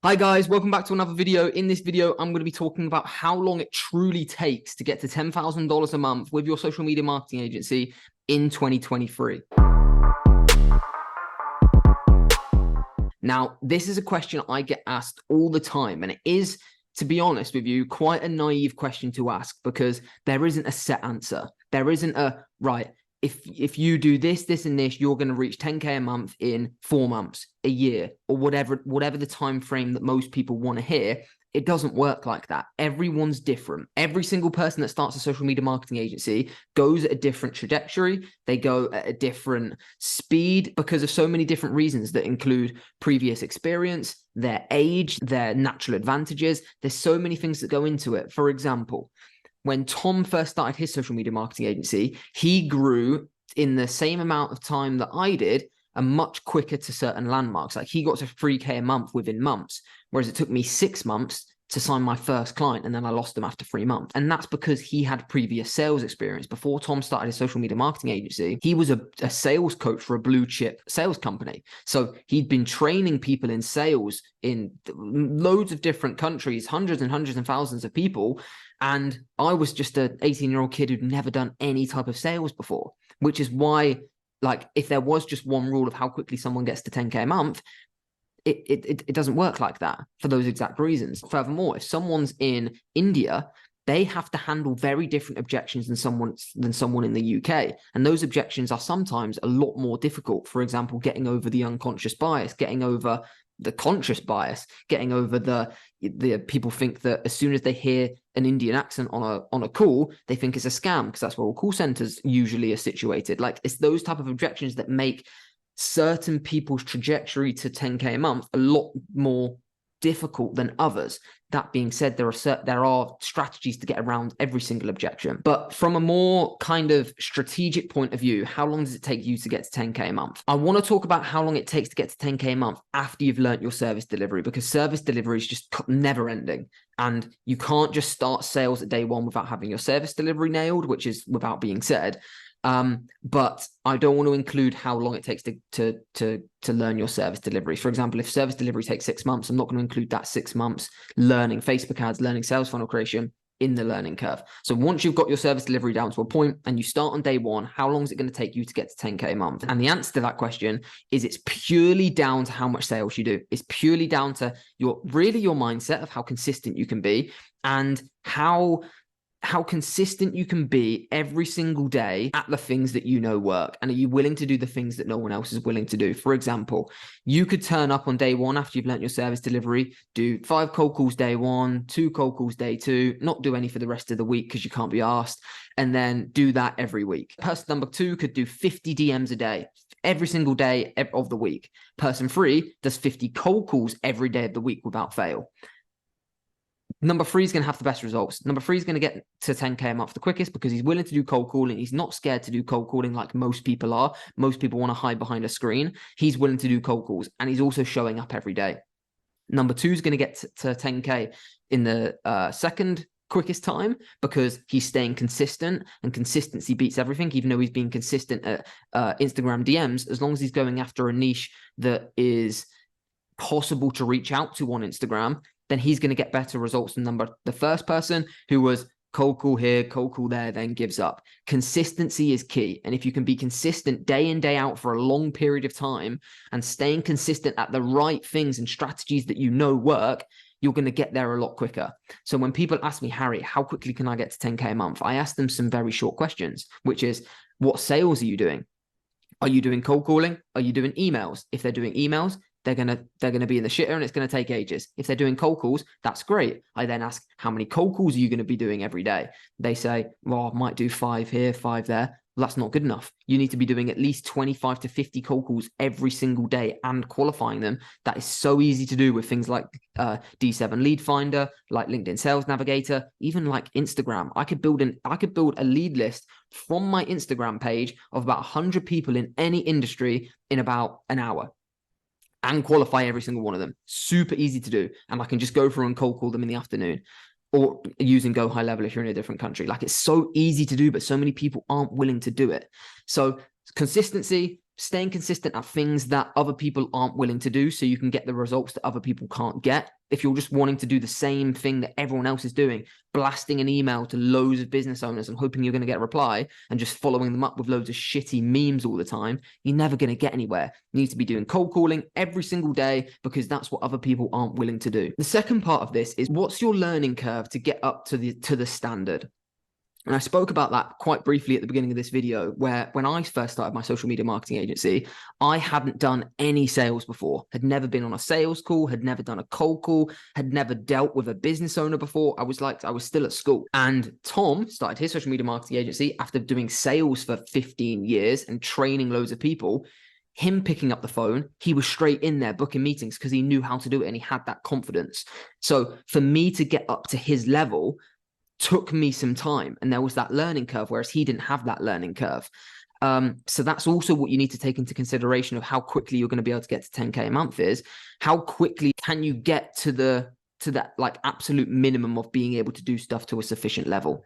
Hi guys, welcome back to another video. In this video, I'm going to be talking about how long it truly takes to get to $10,000 a month with your social media marketing agency in 2023. Now, this is a question I get asked all the time, and it is, to be honest with you, quite a naive question to ask because there isn't a set answer. There isn't a, right, if you do this, this, and this, you're going to reach 10K a month in 4 months, a year, or whatever the time frame that most people want to hear. It doesn't work like that. Everyone's different. Every single person that starts a social media marketing agency goes at a different trajectory. They go at a different speed because of so many different reasons that include previous experience, their age, their natural advantages. There's so many things that go into it. For example, when Tom first started his social media marketing agency, he grew in the same amount of time that I did and much quicker to certain landmarks. Like he got to 3K a month within months, whereas it took me 6 months to sign my first client, and then I lost him after 3 months. And that's because he had previous sales experience. Before Tom started his social media marketing agency, he was a sales coach for a blue chip sales company. So he'd been training people in sales in loads of different countries, hundreds and hundreds and thousands of people. And I was just an 18-year-old kid who'd never done any type of sales before, which is why, like, if there was just one rule of how quickly someone gets to 10K a month, it doesn't work like that for those exact reasons. Furthermore, if someone's in India, they have to handle very different objections than someone in the UK. And those objections are sometimes a lot more difficult. For example, getting over the unconscious bias, getting over the conscious bias, getting over the people think that as soon as they hear an Indian accent on a call, they think it's a scam, because that's where all call centers usually are situated. Like, it's those type of objections that make certain people's trajectory to 10K a month a lot more difficult than others. That being said, there are strategies to get around every single objection. But from a more kind of strategic point of view, how long does it take you to get to 10K a month? I want to talk about how long it takes to get to 10K a month after you've learned your service delivery, because service delivery is just never ending. And you can't just start sales at day one without having your service delivery nailed, which is without being said. But I don't want to include how long it takes to learn your service delivery. For example, if service delivery takes 6 months, I'm not going to include that 6 months learning Facebook ads, learning sales funnel creation in the learning curve. So once you've got your service delivery down to a point and you start on day one, how long is it going to take you to get to 10K a month? And the answer to that question is it's purely down to how much sales you do. It's purely down to your mindset of how consistent you can be and how consistent you can be every single day at the things that you know work. And are you willing to do the things that no one else is willing to do? For example, you could turn up on day one after you've learned your service delivery, do 5 cold calls day 1, 2 cold calls day 2, not do any for the rest of the week because you can't be asked, and then do that every week. Person number 2 could do 50 DMs a day, every single day of the week. Person 3 does 50 cold calls every day of the week without fail. Number 3 is going to have the best results. Number 3 is going to get to 10K a month the quickest because he's willing to do cold calling. He's not scared to do cold calling like most people are. Most people want to hide behind a screen. He's willing to do cold calls, and he's also showing up every day. Number 2 is going to get to 10K in the second quickest time because he's staying consistent, and consistency beats everything. Even though he's being consistent at Instagram DMs, as long as he's going after a niche that is possible to reach out to on Instagram, then he's going to get better results than the first person who was cold call here, cold call there, then gives up. Consistency is key. And if you can be consistent day in, day out for a long period of time and staying consistent at the right things and strategies that you know work, you're going to get there a lot quicker. So when people ask me, Harry, how quickly can I get to 10K a month? I ask them some very short questions, which is, what sales are you doing? Are you doing cold calling? Are you doing emails? If they're doing emails, they're gonna be in the shitter and it's gonna take ages. If they're doing cold calls, that's great. I then ask, how many cold calls are you gonna be doing every day? They say, well, I might do 5 here, 5 there. Well, that's not good enough. You need to be doing at least 25 to 50 cold calls every single day and qualifying them. That is so easy to do with things like D7 Lead Finder, like LinkedIn Sales Navigator, even like Instagram. I could build a lead list from my Instagram page of about 100 people in any industry in about an hour, and qualify every single one of them. Super easy to do. And I can just go through and cold call them in the afternoon, or using Go High Level if you're in a different country. Like, it's so easy to do, but so many people aren't willing to do it. So consistency, staying consistent at things that other people aren't willing to do so you can get the results that other people can't get. If you're just wanting to do the same thing that everyone else is doing, blasting an email to loads of business owners and hoping you're going to get a reply and just following them up with loads of shitty memes all the time, you're never going to get anywhere. You need to be doing cold calling every single day because that's what other people aren't willing to do. The second part of this is, what's your learning curve to get up to the standard? And I spoke about that quite briefly at the beginning of this video, where when I first started my social media marketing agency, I hadn't done any sales before, had never been on a sales call, had never done a cold call, had never dealt with a business owner before. I was still at school. And Tom started his social media marketing agency after doing sales for 15 years and training loads of people. Him picking up the phone, he was straight in there booking meetings because he knew how to do it and he had that confidence. So for me to get up to his level took me some time, and there was that learning curve, whereas he didn't have that learning curve. So that's also what you need to take into consideration of how quickly you're going to be able to get to 10K a month, is how quickly can you get to that like absolute minimum of being able to do stuff to a sufficient level.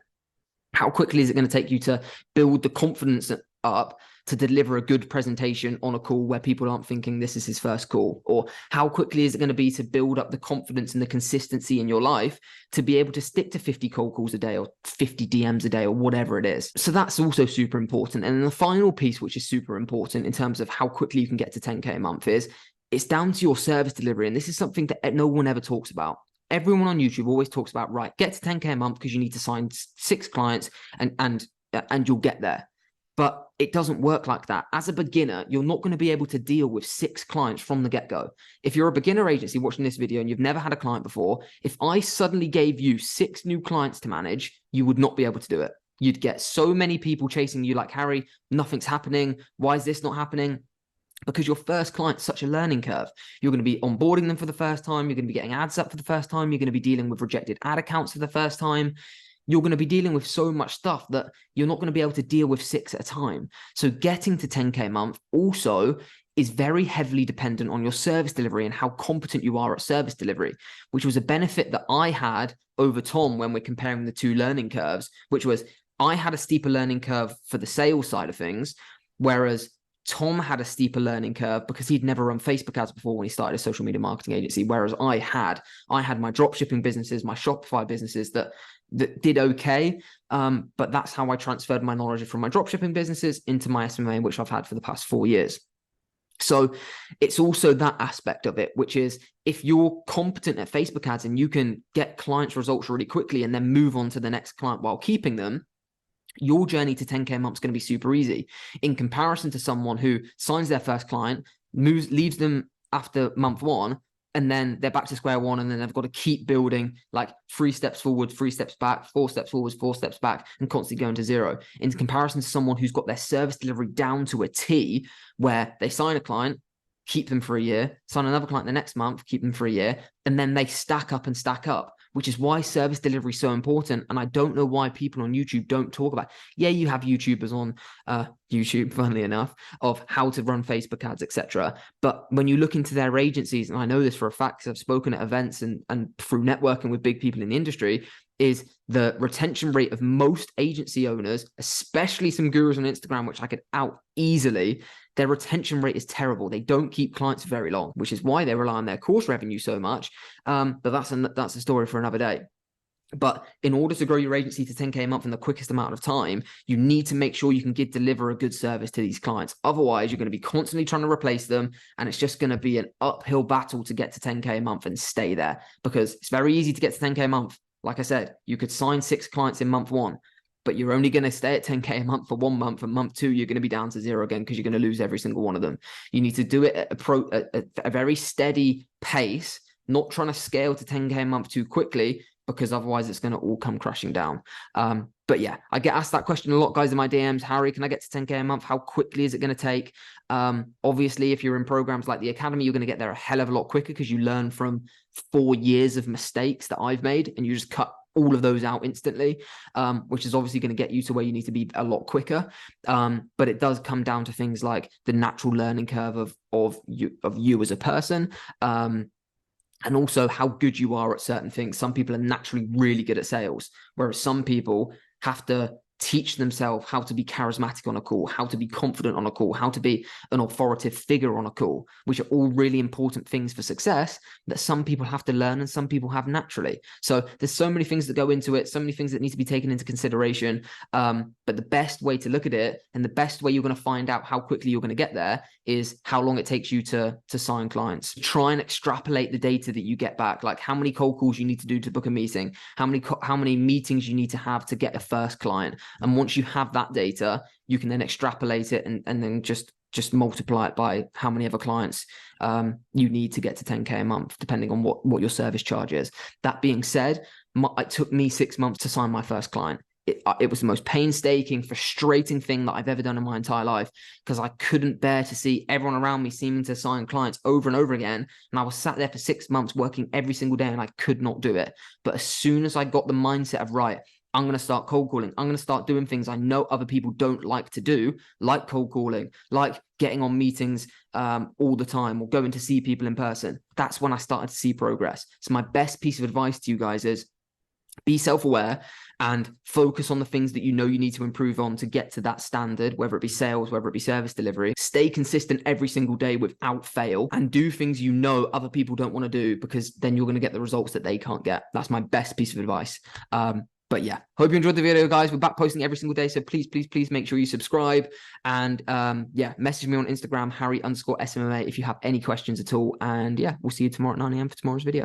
How quickly is it going to take you to build the confidence up to deliver a good presentation on a call where people aren't thinking this is his first call? Or how quickly is it going to be to build up the confidence and the consistency in your life to be able to stick to 50 cold calls a day or 50 DMs a day or whatever it is? So that's also super important. And then the final piece, which is super important in terms of how quickly you can get to 10K a month, is it's down to your service delivery. And this is something that no one ever talks about. Everyone on YouTube always talks about, right, get to 10K a month because you need to sign 6 clients and you'll get there. But it doesn't work like that. As a beginner, you're not going to be able to deal with 6 clients from the get-go. If you're a beginner agency watching this video and you've never had a client before, if I suddenly gave you 6 new clients to manage, you would not be able to do it. You'd get so many people chasing you like, Harry, nothing's happening. Why is this not happening? Because your first client's such a learning curve. You're going to be onboarding them for the first time. You're going to be getting ads up for the first time. You're going to be dealing with rejected ad accounts for the first time. You're going to be dealing with so much stuff that you're not going to be able to deal with 6 at a time. So getting to 10K a month also is very heavily dependent on your service delivery and how competent you are at service delivery, which was a benefit that I had over Tom when we're comparing the 2 learning curves, which was I had a steeper learning curve for the sales side of things, whereas Tom had a steeper learning curve because he'd never run Facebook ads before when he started a social media marketing agency, whereas I had my drop shipping businesses, my Shopify businesses that did okay. But that's how I transferred my knowledge from my drop shipping businesses into my SMMA, which I've had for the past 4 years. So it's also that aspect of it, which is if you're competent at Facebook ads and you can get clients results really quickly and then move on to the next client while keeping them, your journey to 10K a month is going to be super easy in comparison to someone who signs their first client, leaves them after month 1, and then they're back to square one, and then they've got to keep building like 3 steps forward, 3 steps back, 4 steps forward, 4 steps back, and constantly going to 0. In comparison to someone who's got their service delivery down to a T, where they sign a client, keep them for a year, sign another client the next month, keep them for a year, and then they stack up and stack up, which is why service delivery is so important. And I don't know why people on YouTube don't talk about it. Yeah, you have YouTubers on YouTube, funnily enough, of how to run Facebook ads, etc. But when you look into their agencies, and I know this for a fact because I've spoken at events and through networking with big people in the industry, is the retention rate of most agency owners, especially some gurus on Instagram, which I could out easily, their retention rate is terrible. They don't keep clients very long, which is why they rely on their course revenue so much. But that's a story for another day. But in order to grow your agency to 10K a month in the quickest amount of time, you need to make sure you can deliver a good service to these clients. Otherwise, you're going to be constantly trying to replace them. And it's just going to be an uphill battle to get to 10K a month and stay there, because it's very easy to get to 10K a month. Like I said, you could sign 6 clients in month 1, but you're only going to stay at 10K a month for 1 month. And month 2, you're going to be down to 0 again because you're going to lose every single one of them. You need to do it at a very steady pace, not trying to scale to 10K a month too quickly, because otherwise it's going to all come crashing down. But yeah, I get asked that question a lot, guys, in my DMs. Harry, can I get to 10K a month? How quickly is it going to take? Obviously, if you're in programs like the Academy, you're going to get there a hell of a lot quicker because you learn from 4 years of mistakes that I've made, and you just cut all of those out instantly, which is obviously going to get you to where you need to be a lot quicker. But it does come down to things like the natural learning curve of you as a person, and also how good you are at certain things. Some people are naturally really good at sales, whereas some people have to teach themselves how to be charismatic on a call, how to be confident on a call, how to be an authoritative figure on a call, which are all really important things for success that some people have to learn and some people have naturally. So there's so many things that go into it, so many things that need to be taken into consideration. But the best way to look at it, and the best way you're going to find out how quickly you're going to get there, is how long it takes you to sign clients. Try and extrapolate the data that you get back, like how many cold calls you need to do to book a meeting, how many meetings you need to have to get a first client. And once you have that data, you can then extrapolate it and then just multiply it by how many other clients you need to get to 10K a month, depending on what your service charge is. That being said, it took me 6 months to sign my first client. It was the most painstaking, frustrating thing that I've ever done in my entire life, because I couldn't bear to see everyone around me seeming to sign clients over and over again. And I was sat there for 6 months working every single day and I could not do it. But as soon as I got the mindset of, right, I'm going to start cold calling, I'm going to start doing things I know other people don't like to do, like cold calling, like getting on meetings all the time or going to see people in person. That's when I started to see progress. So my best piece of advice to you guys is be self-aware and focus on the things that you know you need to improve on to get to that standard, whether it be sales, whether it be service delivery. Stay consistent every single day without fail, and do things you know other people don't want to do, because then you're going to get the results that they can't get. That's my best piece of advice. But yeah, hope you enjoyed the video, guys. We're back posting every single day, so please make sure you subscribe. And yeah, message me on Instagram, Harry_SMMA, if you have any questions at all. And yeah, we'll see you tomorrow at 9 a.m. for tomorrow's video.